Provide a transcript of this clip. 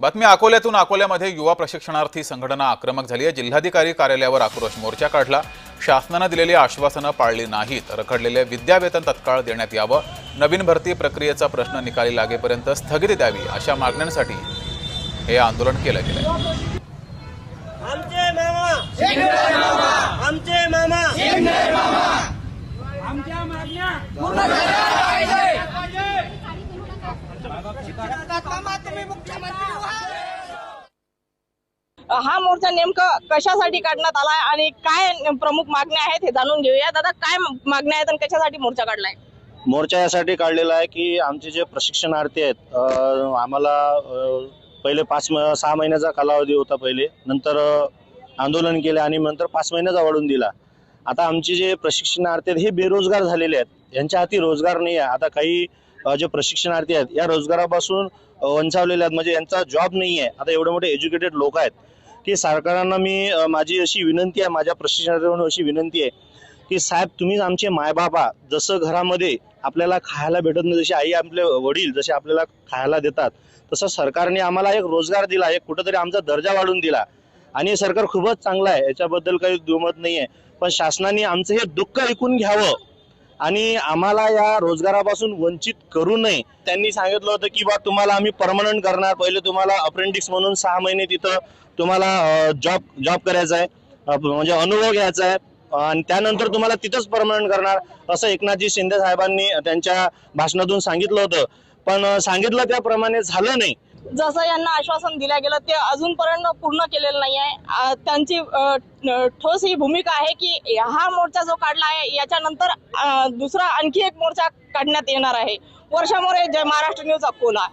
बातमी अकोल्यातून। अकोल्यामध्ये युवा प्रशिक्षणार्थी संघटना आक्रमक झाली आहे। जिल्हाधिकारी कार्यालयावर आक्रोश मोर्चा काढला। शासनाने दिलेली आश्वासनं पाळली नाहीत। रखडलेले विद्यावेतन तत्काळ देण्यात यावं। नवीन भरती प्रक्रियेचा प्रश्न निकाली लागेपर्यंत स्थगिती द्यावी अशा मागण्यांसाठी हे आंदोलन केलं गेलं। आमचे मामा शिंदे मामा, आमचे मामा शिंदे मामा, आमच्या मागण्या पूर्ण झाल्या पाहिजे। हा मोर्चा नेमकं कशासाठी काढण्यात आलाय आणि काय प्रमुख मागण्या आहेत हे जाणून घेऊया। दादा, काय मागण्या आहेत आणि कशासाठी मोर्चा काढलाय? मोर्चा यासाठी काढलेला आहे की आमचे जे प्रशिक्षणार्थी आहेत, आम्हाला पहिले 5-6 महिन्याचा कालावधी होता पहिले, नंतर आंदोलन केले आणि नंतर 5 महिन्याचा वाढवून दिला। आता आमचे जे प्रशिक्षणार्थी आहेत हे बेरोजगार झालेले आहेत, यांच्या हाती रोजगार नाही आहे। आता काही जे प्रशिक्षणार्थी आहेत या रोजगारापासून वंचावलेले आहेत, म्हणजे यांचा जॉब नाही आहे। आता एवढे मोठे एज्युकेटेड लोक आहेत की सरकारांना माझी अशी विनंती आहे, माझ्या प्रशिक्षणार्थींना अशी विनंती आहे की साहेब, तुम्ही आमचे मायबापा, जसं घरामध्ये आपल्याला खायला भेटत नाही, जसे आई आपले वडील जसे आपल्याला खायला देतात, तसं सरकारने आम्हाला एक रोजगार दिला, एक कुठेतरी आमचा दर्जा वाढवून दिला आणि सरकार खूपच चांगलं आहे, याच्याबद्दल काही दुमत नाही आहे। पण शासनाने आमचं हे दुःख ऐकून घ्यावं आणि आम्हाला या रोजगारापासून वंचित करू नये। त्यांनी सांगितलं होतं की बा तुम्हाला आम्ही परमनंट करणार, पहिले तुम्हाला अप्रेंटिस म्हणून 6 महिने तिथं तुम्हाला जॉब करायचा आहे, म्हणजे अनुभव घ्यायचा आहे आणि त्यानंतर तुम्हाला तिथंच परमनंट करणार, असं एकनाथजी शिंदे साहेबांनी त्यांच्या भाषणातून सांगितलं होतं। पण सांगितलं त्याप्रमाणे झालं नाही। जसं यांना आश्वासन दिलं गेलं ते अजूनपर्यंत पूर्ण केलेलं नाही आहे। त्यांची ठोस ही भूमिका आहे की हा मोर्चा जो काढला आहे याच्यानंतर दुसरा आणखी एक मोर्चा काढण्यात येणार आहे। वर्षा मोरे, जय महाराष्ट्र न्यूज, अकोला।